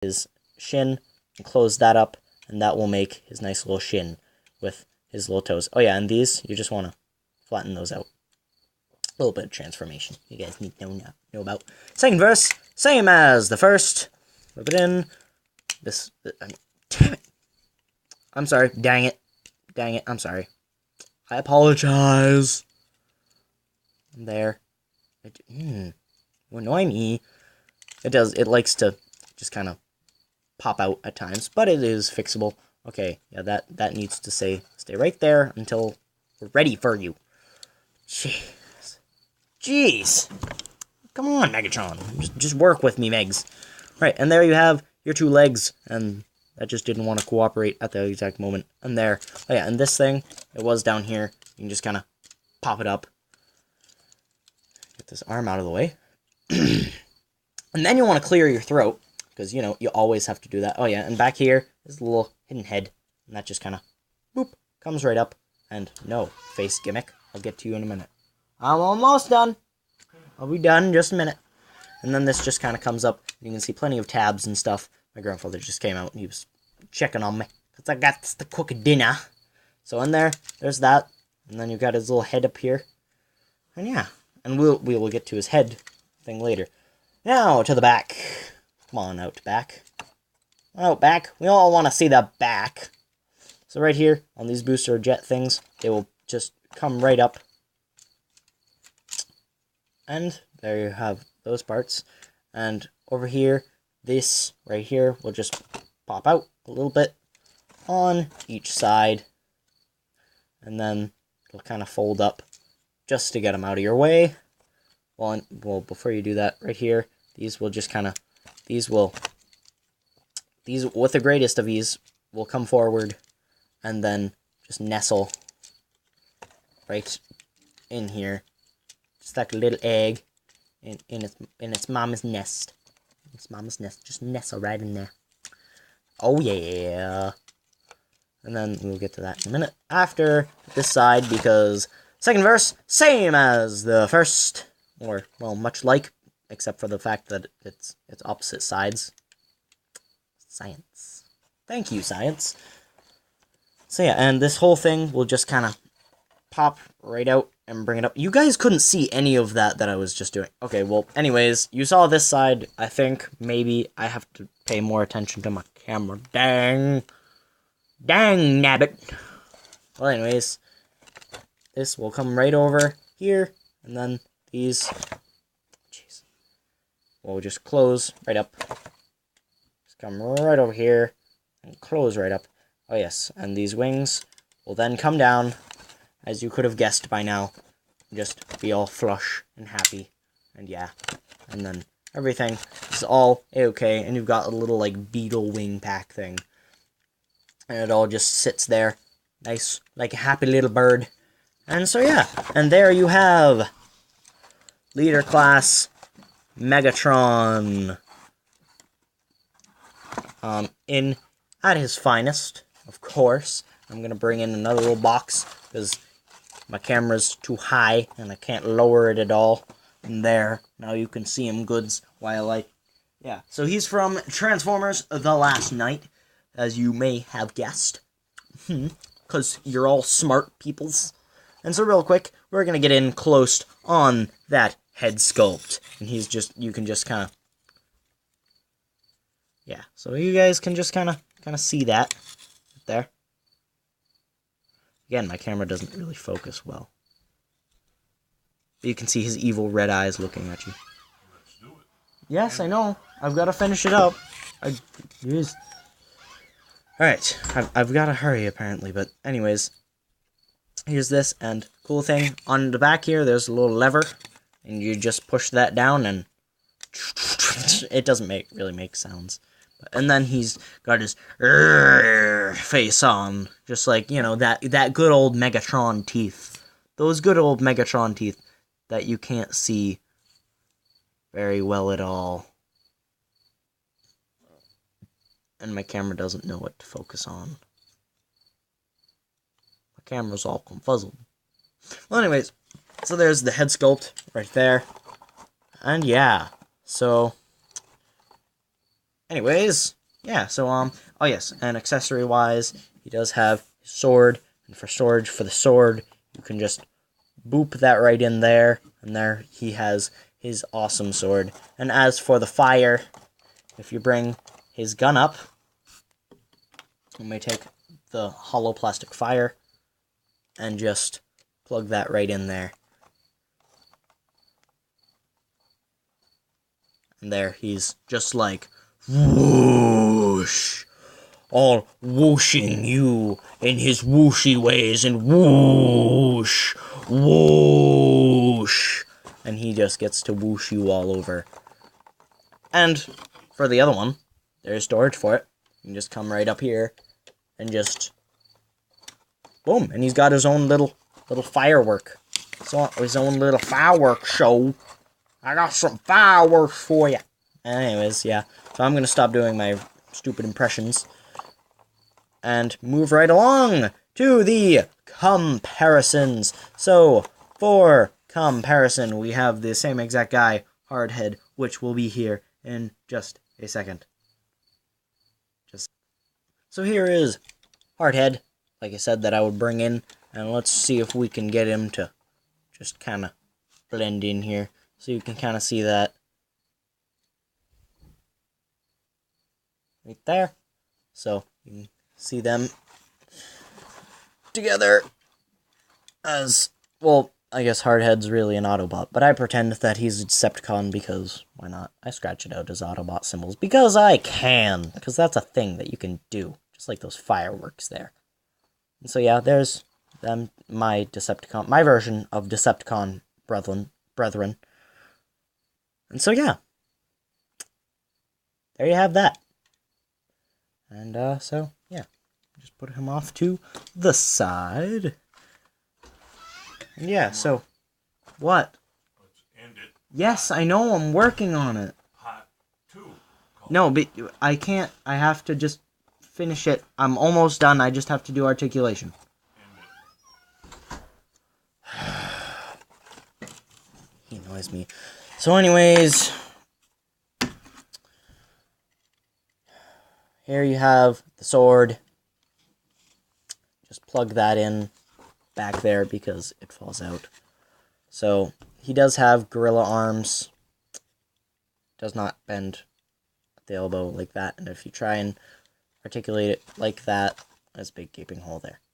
his shin and close that up, and that will make his nice little shin with his little toes. Oh yeah, and these, you just want to flatten those out. A little bit of transformation you guys need to know about. Second verse, same as the first. Rub it in. Damn it. I'm sorry. Dang it. I'm sorry. I apologize. There. You annoy me. It likes to just kind of pop out at times, but it is fixable. Okay, yeah, that needs to stay right there until we're ready for you. Jeez. Come on, Megatron. Just work with me, Megs. Right, and there you have your two legs, and that just didn't want to cooperate at the exact moment. And there. Oh yeah, and this thing, it was down here. You can just kind of pop it up. Get this arm out of the way. And then you want to clear your throat, because, you know, you always have to do that. Oh yeah, and back here is a little hidden head, and that just kind of, boop, comes right up. And no, face gimmick. I'll get to you in a minute. I'm almost done. I'll be done in just a minute. And then this just kind of comes up. You can see plenty of tabs and stuff. My grandfather just came out and he was checking on me, because I got to cook dinner. So in there's that. And then you've got his little head up here. And yeah, and we will get to his head thing later. Now to the back. Come on, out back. Out back. We all want to see the back. So right here, on these booster jet things, they will just come right up. And there you have those parts. And over here, this right here will just pop out a little bit on each side. And then it'll kind of fold up just to get them out of your way. Well, before you do that, right here, these will just kind of, these with the greatest of ease, will come forward and then just nestle right in here, just like a little egg in its mama's nest. Its mama's nest, just nestle right in there. Oh yeah. And then we'll get to that in a minute after this side, because second verse, same as the first. Or, well, much like, except for the fact that it's opposite sides. Science. Thank you, science. So yeah, and this whole thing will just kind of pop right out and bring it up. You guys couldn't see any of that I was just doing. Okay, well, anyways, you saw this side. I think maybe I have to pay more attention to my camera. Dang, nabbit. Well, anyways, this will come right over here, and then these, jeez, will just close right up. Just come right over here and close right up. Oh yes, and these wings will then come down, as you could have guessed by now, just be all flush and happy, and yeah, and then everything is all a-okay, and you've got a little, like, beetle wing pack thing, and it all just sits there, nice, like a happy little bird. And so yeah, and there you have Leader Class Megatron at his finest, of course. I'm gonna bring in another little box because my camera's too high and I can't lower it at all. And there, now you can see him goods while yeah. So he's from Transformers: The Last Knight, as you may have guessed, because you're all smart peoples. And so real quick, we're gonna get in close on that head sculpt, and you can just kind of, yeah, so you guys can just kind of see that there. Again, my camera doesn't really focus well, but you can see his evil red eyes looking at you. Let's do it. Yes, I know. I've got to finish it up. Jeez. Alright, I've got to hurry apparently, but anyways, here's this, and cool thing, on the back here, there's a little lever, and you just push that down, and it doesn't really make sounds. And then he's got his face on, just like, you know, that good old Megatron teeth. Those good old Megatron teeth that you can't see very well at all. And my camera doesn't know what to focus on. My camera's all confuzzled. Well, anyways, so there's the head sculpt right there. And yeah, so anyways, yeah, so, oh yes, and accessory-wise, he does have his sword, and for storage for the sword, you can just boop that right in there, and there he has his awesome sword. And as for the fire, if you bring his gun up, you may take the hollow plastic fire and just plug that right in there. And there he's just like, whoosh, all whooshing you in his whooshy ways, and whoosh, whoosh, and he just gets to whoosh you all over. And for the other one, there's storage for it. You can just come right up here and just boom, and he's got his own little firework. So his own little fireworks show. I got some fireworks for you. Anyways, yeah. So I'm gonna stop doing my stupid impressions and move right along to the comparisons. So for comparison, we have the same exact guy, Hardhead, which will be here in just a second. So here is Hardhead, like I said, that I would bring in, and let's see if we can get him to just kind of blend in here, so you can kind of see that right there. So you can see them together as, well, I guess Hardhead's really an Autobot, but I pretend that he's a Decepticon because, why not? I scratch it out as Autobot symbols because I can, because that's a thing that you can do, just like those fireworks there. And so yeah, there's them, my version of Decepticon brethren. And so yeah, there you have that. And so yeah, just put him off to the side. And yeah, so what? Let's end it. Yes, I know, I'm working on it. Part 2. No, but I can't. I have to just finish it. I'm almost done. I just have to do articulation. He annoys me. So anyways, here you have the sword. Just plug that in back there because it falls out. So he does have gorilla arms. Does not bend at the elbow like that. And if you try and articulate it like that, there's a big gaping hole there.